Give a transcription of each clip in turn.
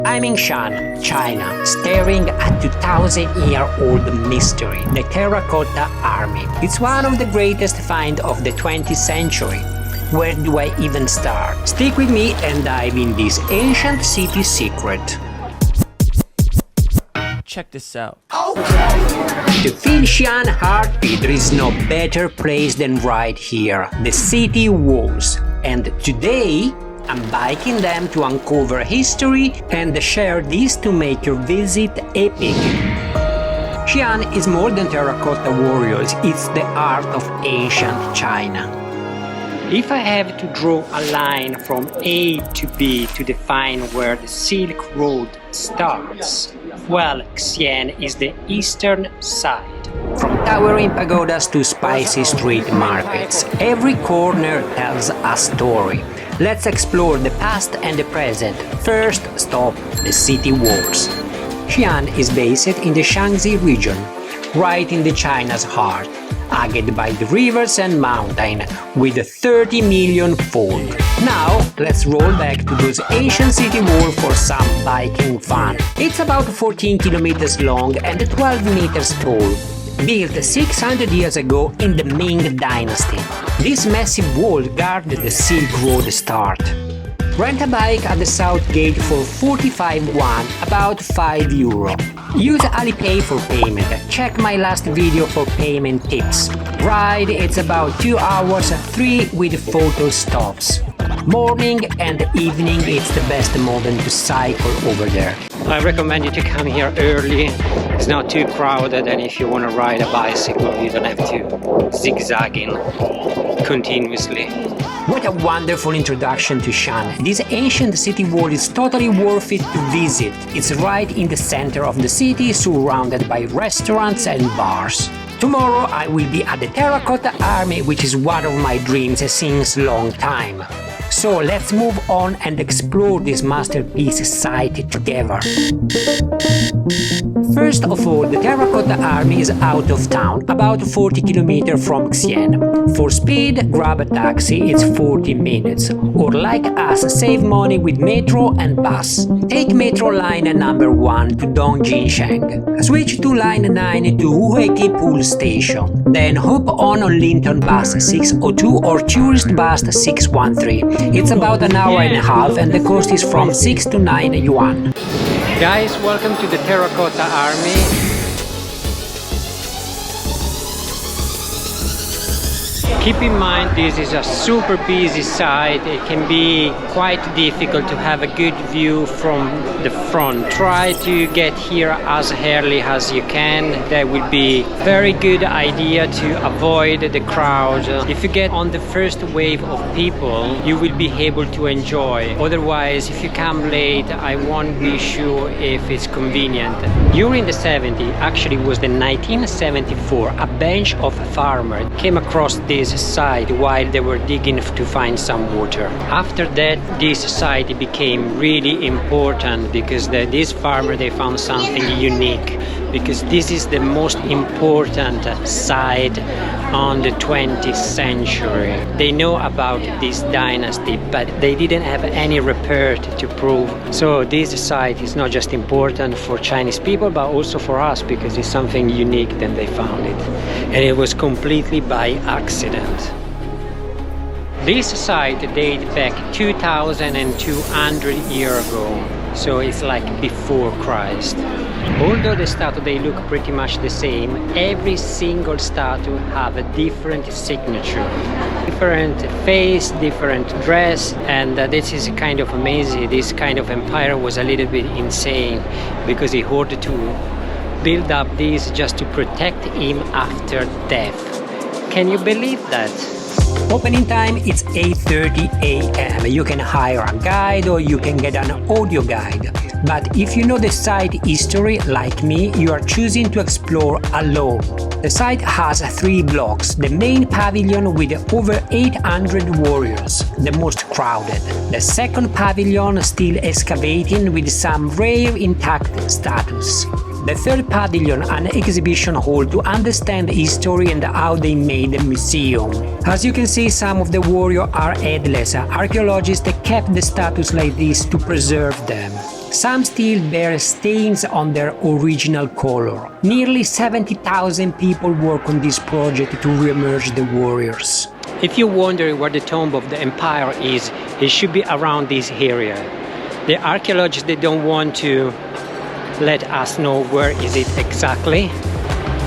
I'm in Xi'an, China, staring at 2,000-year-old mystery, the Terracotta Army. It's one of the greatest finds of the 20th century. Where do I even start? Stick with me and dive in this ancient city secret. Check this out. To feel Xi'an heartbeat, there is no better place than right here, the city walls. And today, I'm biking them to uncover history and share this to make your visit epic. Xi'an is more than Terracotta Warriors, it's the art of ancient China. If I have to draw a line from A to B to define where the Silk Road starts, well, Xi'an is the eastern side. From towering pagodas to spicy street markets, every corner tells a story. Let's explore the past and the present. First stop, the city walls. Xi'an is based in the Shaanxi region, right in the China's heart, hugged by the rivers and mountains, with 30 million folk. Now, let's roll back to those ancient city walls for some biking fun. It's about 14 kilometers long and 12 meters tall. Built 600 years ago in the Ming Dynasty. This massive wall guarded the Silk Road start. Rent a bike at the south gate for 45 yuan, about €5. Use Alipay for payment. Check my last video for payment tips. Ride, it's about 2 hours, 3 with photo stops. Morning and evening, it's the best moment to cycle over there. I recommend you to come here early. It's not too crowded, and if you want to ride a bicycle, you don't have to zigzagging continuously. What a wonderful introduction to Xi'an. This ancient city wall is totally worth it to visit. It's right in the center of the city, surrounded by restaurants and bars. Tomorrow I will be at the Terracotta Army, which is one of my dreams since long time. So let's move on and explore this masterpiece site together. First of all, the Terracotta Army is out of town, about 40 km from Xi'an. For speed, grab a taxi, it's 40 minutes. Or like us, save money with metro and bus. Take metro line number 1 to Dongjinsheng. Switch to line 9 to Hueki Pool Station. Then hop on Linton Bus 602 or Tourist Bus 613. It's about an hour and a half and the cost is from 6 to 9 yuan. Guys, welcome to the Terracotta Army. Keep in mind this is a super busy site. It can be quite difficult to have a good view from the front. Try to get here as early as you can. That will be a very good idea to avoid the crowd. If you get on the first wave of people, you will be able to enjoy. Otherwise, if you come late, I won't be sure if it's convenient. During the 70s, actually it was the 1974, a bunch of farmers came across this site while they were digging to find some water. After that, this site became really important because this farmer, they found something unique, because this is the most important site on the 20th century. They know about this dynasty, but they didn't have any report to prove. So this site is not just important for Chinese people, but also for us, because it's something unique that they found it. And it was completely by accident. This site dates back 2,200 years ago, so it's like before Christ. Although the statue, they look pretty much the same, every single statue have a different signature. Different face, different dress, and this is kind of amazing. This kind of empire was a little bit insane, because he ordered to build up this just to protect him after death. Can you believe that? Opening time is 8:30 a.m. You can hire a guide or you can get an audio guide. But if you know the site history like me, you are choosing to explore alone. The site has 3 blocks. The main pavilion with over 800 warriors, the most crowded. The second pavilion still excavating with some rare intact statues. The third pavilion, an exhibition hall to understand history and how they made the museum. As you can see, some of the warriors are headless. Archaeologists kept the statues like this to preserve them. Some still bear stains on their original color. Nearly 70,000 people work on this project to re-emerge the warriors. If you wonder where the tomb of the empire is, it should be around this area. The archaeologists, they don't want to let us know where is it exactly.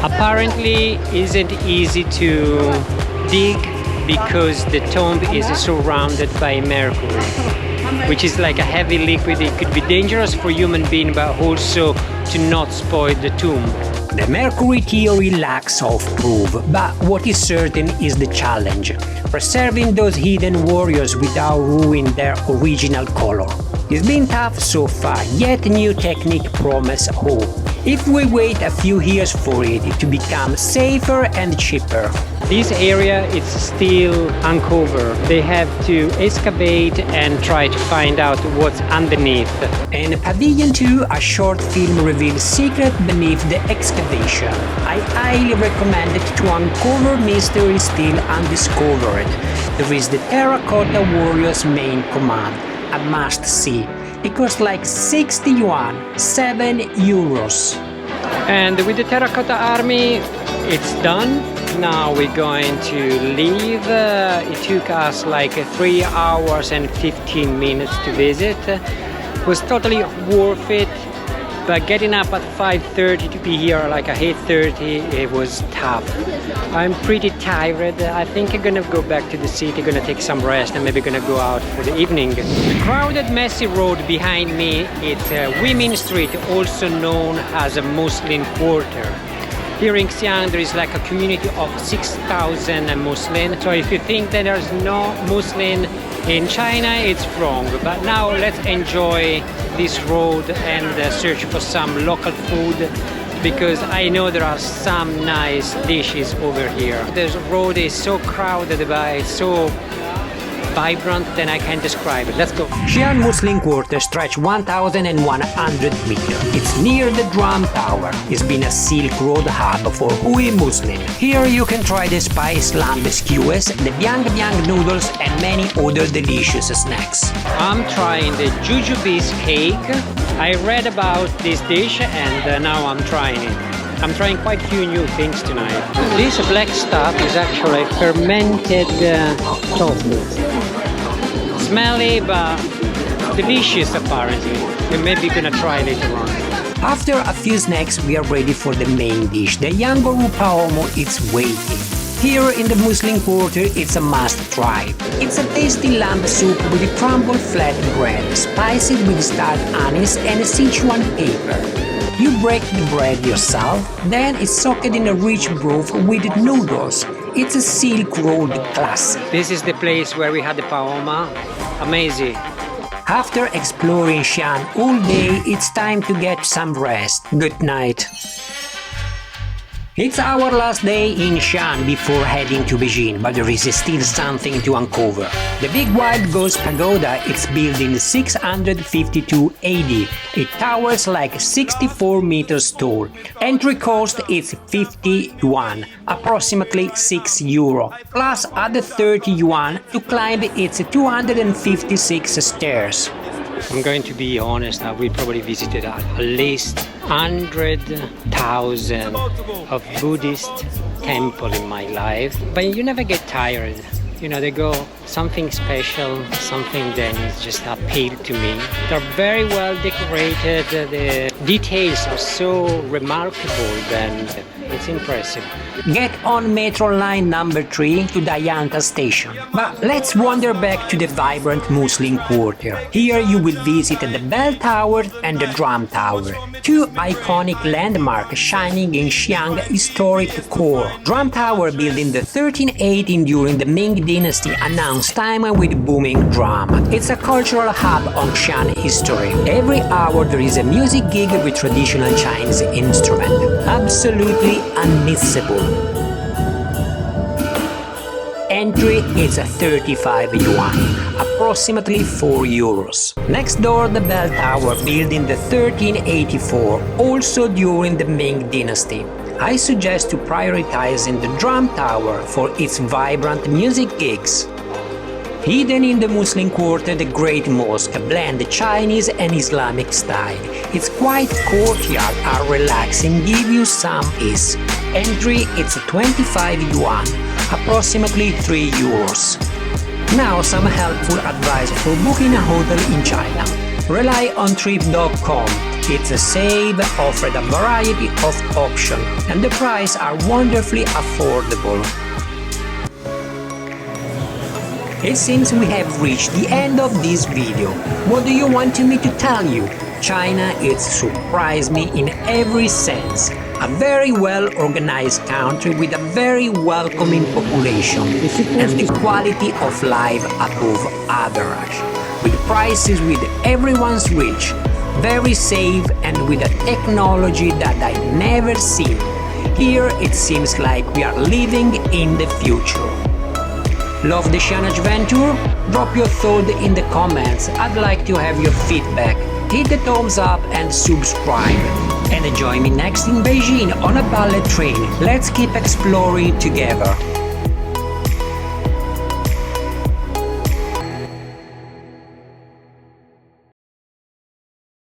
Apparently, it isn't easy to dig because the tomb is surrounded by mercury, which is like a heavy liquid. It could be dangerous for human beings, but also to not spoil the tomb. The mercury theory lacks of proof, but what is certain is the challenge: preserving those hidden warriors without ruining their original color. It's been tough so far, yet new technique promise hope. If we wait a few years for it to become safer and cheaper. This area is still uncovered. They have to excavate and try to find out what's underneath. In Pavilion 2, a short film reveals secrets beneath the excavation. I highly recommend it to uncover mysteries still undiscovered. There is the Terracotta Warriors main command, a must-see. It costs like 60 yuan, 7 euros. And with the Terracotta Army, it's done. Now we're going to leave. It took us like 3 hours and 15 minutes to visit. It was totally worth it, but getting up at 5:30 to be here like at 8:30, it was tough. I'm pretty tired. I think I'm gonna go back to the city, gonna take some rest, and maybe gonna go out for the evening. The crowded, messy road behind me is Women's Street, also known as a Muslim quarter. Here in Xi'an, there is like a community of 6,000 Muslims. So if you think that there's no Muslim in China, it's wrong. But now let's enjoy this road and search for some local food, because I know there are some nice dishes over here. This road is so crowded, but it's so vibrant that I can't describe it. Let's go. Xi'an Muslim Quarter stretches 1,100 meters. It's near the Drum Tower. It's been a Silk Road hub for Hui Muslim. Here you can try the spice lamb skewers, the Biang noodles, and many other delicious snacks. I'm trying the jujubes cake. I read about this dish and now I'm trying it. I'm trying quite a few new things tonight. This black stuff is actually fermented tofu. Smelly but delicious apparently. We may be gonna try later on. After a few snacks, we are ready for the main dish. The Yangoru Paomo is waiting. Here in the Muslim Quarter, it's a must try. It's a tasty lamb soup with crumbled flat bread, spiced with starred anise and Sichuan pepper. You break the bread yourself, then it's soaked in a rich broth with noodles. It's a Silk Road classic. This is the place where we had the paoma. Amazing. After exploring Xi'an all day, it's time to get some rest. Good night. It's our last day in Xi'an before heading to Beijing, but there is still something to uncover. The Big Wild Goose Pagoda is built in 652 AD. It towers like 64 meters tall. Entry cost is 50 yuan, approximately 6 euro, plus other 30 yuan to climb its 256 stairs. I'm going to be honest, we probably visited at least 100,000 of Buddhist temple in my life, but you never get tired. You know, they go something special, something that just appealed to me. They're very well decorated, the details are so remarkable that it's impressive. Get on metro line number 3 to Dayanta station. But let's wander back to the vibrant Muslim Quarter. Here you will visit the Bell Tower and the Drum Tower, two iconic landmarks shining in Xi'an historic core. Drum Tower, built in the 1318 during the Ming Dynasty, announced time with booming drum. It's a cultural hub on Xi'an history. Every hour there is a music gig with traditional Chinese instrument. Absolutely unmissable. And entry is 35 yuan, approximately 4 euros. Next door, the bell tower built in the 1384, also during the Ming dynasty. I suggest to prioritizing the drum tower for its vibrant music gigs. Hidden in the Muslim quarter, the Great Mosque blends Chinese and Islamic style. Its quiet courtyard are relaxing, give you some ease. Entry is 25 yuan, approximately 3 euros. Now some helpful advice for booking a hotel in China. Rely on trip.com. It's a safe, offered a variety of options, and the prices are wonderfully affordable. It seems we have reached the end of this video. What do you want me to tell you? China is surprised me in every sense. A very well-organized country with a very welcoming population and the quality of life above average. With prices with everyone's reach, very safe and with a technology that I never seen. Here it seems like we are living in the future. Love the Xi'an adventure? Drop your thought in the comments. I'd like to have your feedback. Hit the thumbs up and subscribe. And join me next in Beijing on a bullet train. Let's keep exploring together.